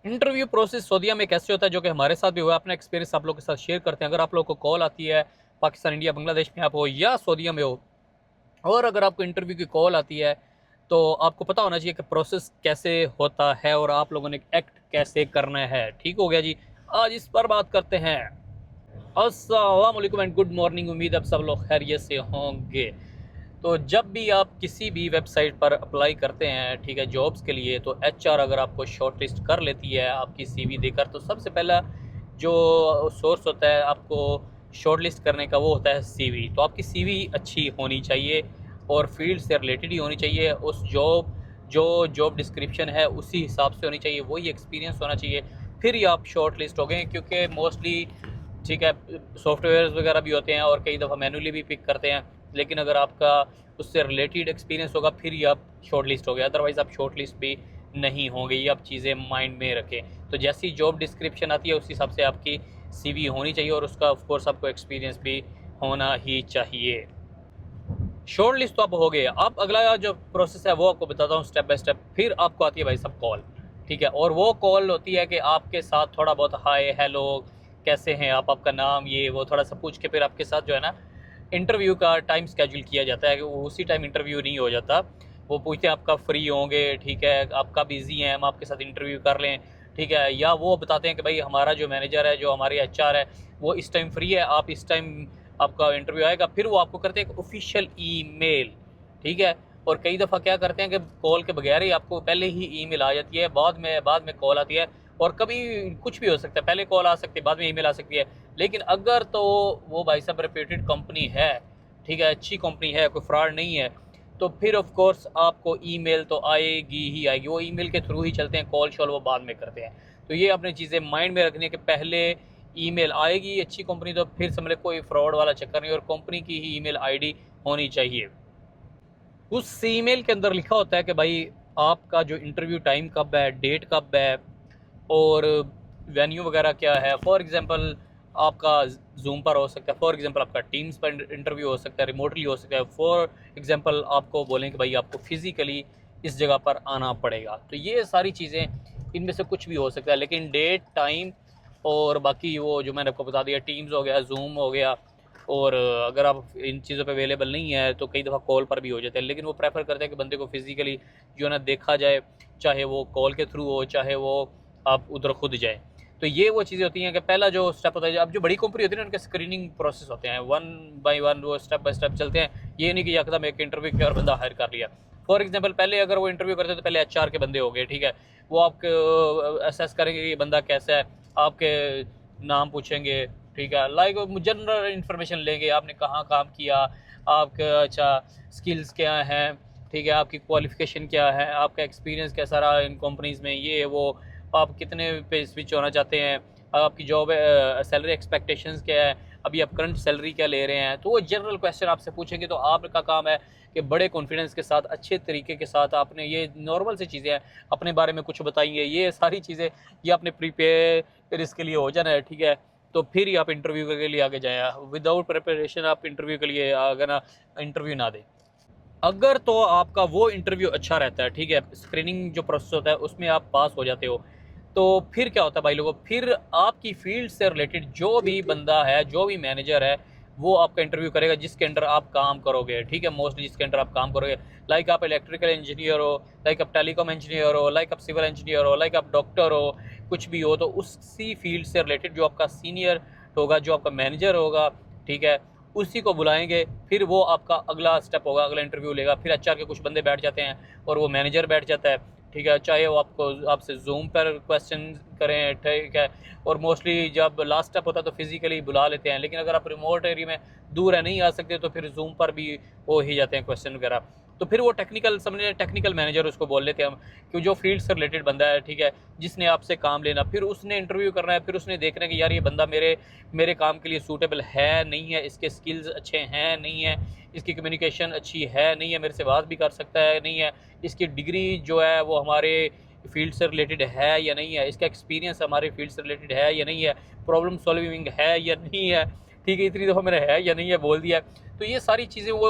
Interview process सऊदीया में कैसे होता है, जो कि हमारे साथ भी हुआ। अपना एक्सपीरियंस आप लोग के साथ शेयर करते हैं। अगर आप लोग को कॉल आती है, पाकिस्तान, इंडिया, बांग्लादेश में आप हो या सऊदीया में हो, और अगर आपको इंटरव्यू की कॉल आती है, तो आपको पता होना चाहिए कि प्रोसेस कैसे होता है और आप लोगों ने एक्ट कैसे करना है। ठीक हो गया जी। आज इस पर बात करते हैं। अस्सलाम वालेकुम एंड गुड मॉर्निंग। उम्मीद है आप सब लोग खैरियत से होंगे। तो जब भी आप किसी भी वेबसाइट पर अप्लाई करते हैं, ठीक है, जॉब्स के लिए, तो एचआर अगर आपको शॉर्टलिस्ट कर लेती है आपकी सीवी देकर, तो सबसे पहला जो सोर्स होता है आपको शॉर्टलिस्ट करने का, वो होता है सीवी। तो आपकी सीवी अच्छी होनी चाहिए और फील्ड से रिलेटेड ही होनी चाहिए। उस जॉब जो जॉब डिस्क्रिप्शन है उसी हिसाब से होनी चाहिए, वही एक्सपीरियंस होना चाहिए, फिर ही आप शॉर्ट लिस्ट हो गए। क्योंकि मोस्टली, ठीक है, सॉफ्टवेयर वगैरह भी होते हैं और कई दफ़ा मैनुअली भी पिक करते हैं, लेकिन अगर आपका उससे रिलेटेड एक्सपीरियंस होगा फिर ही आप शॉर्ट लिस्ट हो गए, अदरवाइज़ आप शॉर्ट लिस्ट भी नहीं होंगे। ये आप चीज़ें माइंड में रखें। तो जैसी जॉब डिस्क्रिप्शन आती है उस हिसाब से आपकी सीवी होनी चाहिए और उसका ऑफ कोर्स आपको एक्सपीरियंस भी होना ही चाहिए। शॉर्ट लिस्ट तो आप हो गए। अब अगला जो प्रोसेस है वो आपको बताता हूँ स्टेप बाय स्टेप। फिर आपको आती है भाई सब कॉल, ठीक है, और वो कॉल होती है कि आपके साथ थोड़ा बहुत हाय हेलो कैसे हैं आप, आपका नाम, ये वो थोड़ा सा पूछ के फिर आपके साथ जो है ना इंटरव्यू का टाइम स्केड्यूल किया जाता है कि वो उसी टाइम इंटरव्यू नहीं हो जाता। वो पूछते हैं आपका फ्री होंगे, ठीक है, आपका बिजी हैं, हम आपके साथ इंटरव्यू कर लें, ठीक है, या वो बताते हैं कि भाई हमारा जो मैनेजर है, जो हमारी एचआर है, वो इस टाइम फ्री है, आप इस टाइम आपका इंटरव्यू आएगा। फिर वो आपको करते हैं एक ऑफिशियल ईमेल, ठीक है। और कई दफ़ा क्या करते हैं कि कॉल के बगैर ही आपको पहले ही ईमेल आ जाती है, बाद में कॉल आती है। और कभी कुछ भी हो सकता है, पहले कॉल आ सकती है, बाद में ईमेल आ सकती है। लेकिन अगर तो वो भाई साहब रेप्यूटेड कंपनी है, ठीक है, अच्छी कंपनी है, कोई फ्रॉड नहीं है, तो फिर ऑफ कोर्स आपको ईमेल तो आएगी ही आएगी। वो ईमेल के थ्रू ही चलते हैं, कॉल शॉल वो बाद में करते हैं। तो ये अपनी चीज़ें माइंड में रखनी है कि पहले ईमेल आएगी अच्छी कंपनी, तो फिर समझ कोई फ्रॉड वाला चक्कर नहीं, और कंपनी की ही ईमेल आईडी होनी चाहिए। उस ईमेल के अंदर लिखा होता है कि भाई आपका जो इंटरव्यू टाइम कब है, डेट कब है, और वेन्यू वगैरह क्या है। फॉर एग्जांपल आपका जूम पर हो सकता है, फॉर एग्जांपल आपका टीम्स पर इंटरव्यू हो सकता है, रिमोटली हो सकता है, फॉर एग्जांपल आपको बोलें कि भाई आपको फिज़िकली इस जगह पर आना पड़ेगा। तो ये सारी चीज़ें, इनमें से कुछ भी हो सकता है, लेकिन डेट, टाइम और बाकी वो जो मैंने आपको बता दिया, टीम्स हो गया, जूम हो गया, और अगर आप इन चीज़ों पे अवेलेबल नहीं है तो कई दफ़ा कॉल पर भी हो जाते हैं। लेकिन वो प्रेफर करते हैं कि बंदे को फिज़िकली जो है ना देखा जाए, चाहे वो कॉल के थ्रू हो, चाहे वो आप उधर खुद जाएँ। तो ये वो चीज़ें होती हैं कि पहला जो स्टेप होता है, अब जो बड़ी कंपनी होती है ना, उनके स्क्रीनिंग प्रोसेस होते हैं, वन बाय वन वो स्टेप बाय स्टेप चलते हैं। ये नहीं कि एकदम एक इंटरव्यू किया और बंदा हायर कर लिया। फॉर एग्जांपल पहले अगर वो इंटरव्यू करते तो पहले एचआर के बंदे हो गए, ठीक है, वो आपको असेस करेंगे कि ये बंदा कैसा है, आपके नाम पूछेंगे, ठीक है, लाइक जनरल इन्फॉर्मेशन लेंगे, आपने कहाँ काम किया, आपका अच्छा स्किल्स क्या हैं, ठीक है, आपकी क्वालिफ़िकेशन क्या है, आपका एक्सपीरियंस कैसा रहा इन कंपनीज़ में, ये वो, आप कितने पे स्विच होना चाहते हैं, आपकी जॉब सैलरी एक्सपेक्टेशंस क्या है, अभी आप करंट सैलरी क्या ले रहे हैं। तो वो जनरल क्वेश्चन आपसे पूछेंगे, तो आपका काम है कि बड़े कॉन्फिडेंस के साथ, अच्छे तरीके के साथ आपने, ये नॉर्मल सी चीज़ें हैं, अपने बारे में कुछ बताएंगे, ये सारी चीज़ें ये आपने प्रिपेयर इसके लिए हो जाना है, ठीक है। तो फिर ही आप इंटरव्यू के लिए आगे जाएँ। विदाउट प्रिपरेशन आप इंटरव्यू के लिए अगर ना इंटरव्यू ना दें। अगर तो आपका वो इंटरव्यू अच्छा रहता है, ठीक है, स्क्रीनिंग जो प्रोसेस होता है उसमें आप पास हो जाते हो, तो फिर क्या होता है भाई लोगों, फिर आपकी फील्ड से रिलेटेड जो भी बंदा है, जो भी मैनेजर है, वो आपका इंटरव्यू करेगा जिसके अंडर आप काम करोगे, ठीक है, मोस्टली जिसके अंडर आप काम करोगे। लाइक आप इलेक्ट्रिकल इंजीनियर हो, लाइक आप टेलीकॉम इंजीनियर हो, लाइक आप सिविल इंजीनियर हो, लाइक आप डॉक्टर हो, कुछ भी हो, तो उसी फील्ड से रिलेटेड जो आपका सीनियर होगा, जो आपका मैनेजर होगा, ठीक है, उसी को बुलाएंगे। फिर वो आपका अगला स्टेप होगा, अगला इंटरव्यू लेगा। फिर एचआर के कुछ बंदे बैठ जाते हैं और वो मैनेजर बैठ जाता है, ठीक है, चाहे वो आपको आपसे जूम पर क्वेश्चन करें, ठीक है। और मोस्टली जब लास्ट स्टेप होता है तो फिजिकली बुला लेते हैं, लेकिन अगर आप रिमोट एरिया में दूर है, नहीं आ सकते, तो फिर जूम पर भी हो ही जाते हैं क्वेश्चन वगैरह। तो फिर वो टेक्निकल, समझे, टेक्निकल मैनेजर उसको बोल लेते हैं हम, कि जो फील्ड से रिलेटेड बंदा है, ठीक है, जिसने आपसे काम लेना, फिर उसने इंटरव्यू करना है, फिर उसने देखना है कि यार ये बंदा मेरे मेरे काम के लिए सूटेबल है नहीं है, इसके स्किल्स अच्छे हैं नहीं है, इसकी कम्युनिकेशन अच्छी है नहीं है, मेरे से बात भी कर सकता है नहीं है, इसकी डिग्री जो है वो हमारे फील्ड से रिलेटेड है या नहीं है, इसका एक्सपीरियंस हमारे फील्ड से रिलेटेड है या नहीं है, प्रॉब्लम सॉल्विंग है या नहीं है, ठीक है, इतनी दफ़ा मैंने है या नहीं है बोल दिया। तो ये सारी चीज़ें वो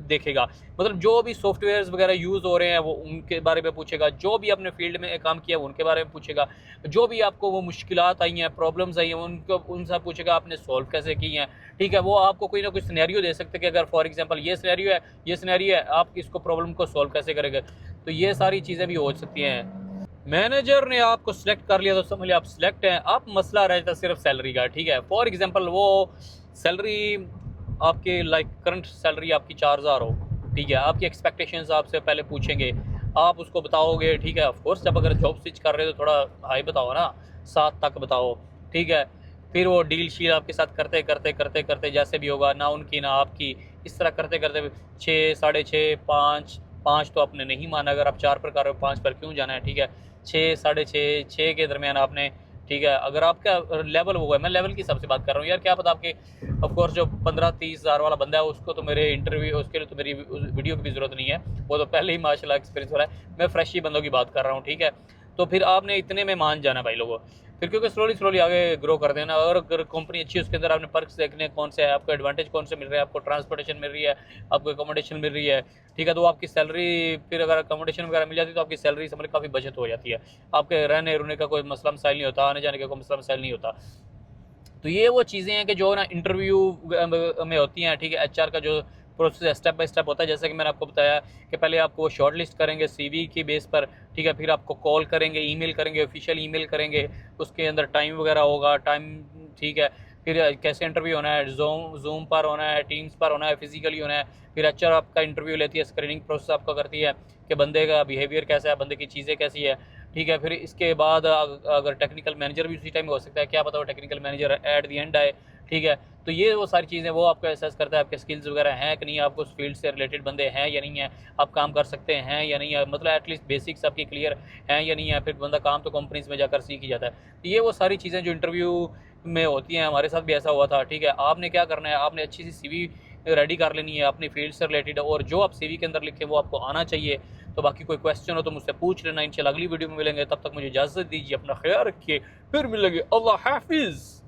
देखेगा। मतलब जो भी सॉफ्टवेयर्स वगैरह यूज़ हो रहे हैं वो उनके बारे में पूछेगा, जो भी आपने फील्ड में काम किया वो उनके बारे में पूछेगा, जो भी आपको वो मुश्किलात आई हैं, प्रॉब्लम्स आई हैं, उनको उनसे पूछेगा आपने सॉल्व कैसे की हैं। ठीक है, वो आपको कोई ना कोई सिनेरियो दे सकते हैं कि अगर फॉर एग्जांपल ये सिनेरियो है, ये सिनेरियो है, आप इसको प्रॉब्लम को सॉल्व कैसे करेंगे। तो ये सारी चीज़ें भी हो सकती हैं। मैनेजर ने आपको सिलेक्ट कर लिया तो समझ लिया आप सिलेक्ट हैं। अब मसला रहता सिर्फ सैलरी का। ठीक है, फॉर एग्जांपल वो सैलरी आपके लाइक करंट सैलरी आपकी 4000 हो। ठीक है, आपकी एक्सपेक्टेशंस आपसे पहले पूछेंगे, आप उसको बताओगे। ठीक है, ऑफ कोर्स जब अगर जॉब स्विच कर रहे हो तो थोड़ा हाई बताओ ना, 7 तक बताओ। ठीक है, फिर वो डील शील आपके साथ करते करते करते करते जैसे भी होगा, ना उनकी ना आपकी, इस तरह करते करते 6, 6.5, 5, 5 तो आपने नहीं माना। अगर आप 4 पर कर रहे हो 5 पर क्यों जाना है। ठीक है, 6, 6.5, 6 के दरमियान आपने, ठीक है, अगर आपका लेवल वो है, मैं लेवल की सबसे बात कर रहा हूँ यार, क्या पता आपके ऑफ कोर्स जो 15-30 हज़ार वाला बंदा है उसको तो मेरे इंटरव्यू, उसके लिए तो मेरी वीडियो की भी ज़रूरत नहीं है, वो तो पहले ही माशाल्लाह एक्सपीरियंस वाला है। मैं फ्रेश ही बंदों की बात कर रहा हूँ। ठीक है, तो फिर आपने इतने में मान जाना भाई लोगों, फिर क्योंकि स्लोली आगे ग्रो कर देना। और अगर कंपनी अच्छी है उसके अंदर आपने पर्क्स देखने कौन से है, आपको एडवांटेज कौन से मिल रहे हैं, आपको ट्रांसपोर्टेशन मिल रही है, आपको अकोमोडेशन मिल रही है। ठीक है, तो आपकी सैलरी, फिर अगर अकोमोडेशन वगैरह मिल जाती है तो आपकी सैलरी समझ काफ़ी बचत हो जाती है, आपके रहने रुने का कोई मसला मसाइल नहीं होता, आने जाने का कोई मसला मसाइल नहीं होता। तो ये वो चीज़ें हैं कि जो ना इंटरव्यू में होती हैं। ठीक है, एचआर का जो प्रोसेस स्टेप बाय स्टेप होता है, जैसे कि मैंने आपको बताया कि पहले आपको शॉर्ट लिस्ट करेंगे सीवी की बेस पर। ठीक है, फिर आपको कॉल करेंगे, ईमेल करेंगे, ऑफिशियल ईमेल करेंगे, उसके अंदर टाइम वगैरह होगा, टाइम। ठीक है, फिर कैसे इंटरव्यू होना है, जूम पर होना है, टीम्स पर होना है, फिजिकली होना है। फिर एचआर आपका इंटरव्यू लेती है, स्क्रीनिंग प्रोसेस आपका करती है कि बंदे का बिहेवियर कैसा है, बंदे की चीज़ें कैसी है। ठीक है, फिर इसके बाद अगर टेक्निकल मैनेजर भी उसी टाइम हो सकता है, क्या पता वो technical manager at the end आए। ठीक है, तो ये वो सारी चीज़ें वो आपको एसेस करता है, आपके स्किल्स वगैरह हैं कि नहीं, आपको उस फील्ड से रिलेटेड बंदे हैं या नहीं है, आप काम कर सकते हैं या नहीं है, मतलब एटलीस्ट बेसिक्स आपकी क्लियर हैं या नहीं है। फिर बंदा काम तो कंपनीज में जाकर सीख ही जाता है। तो ये वो सारी चीज़ें जो इंटरव्यू में होती हैं, हमारे साथ भी ऐसा हुआ था। ठीक है, आपने क्या करना है, आपने अच्छी सी सीवी रेडी कर लेनी है अपनी फील्ड से रिलेटेड, और जो आप सीवी के अंदर लिखें वो आपको आना चाहिए। तो बाकी कोई क्वेश्चन हो तो मुझसे पूछ लेना। इंशाल्लाह अगली वीडियो में मिलेंगे, तब तक मुझे इजाज़त दीजिए, अपना ख्याल रखिए, फिर मिलेंगे। अल्लाह हाफिज़।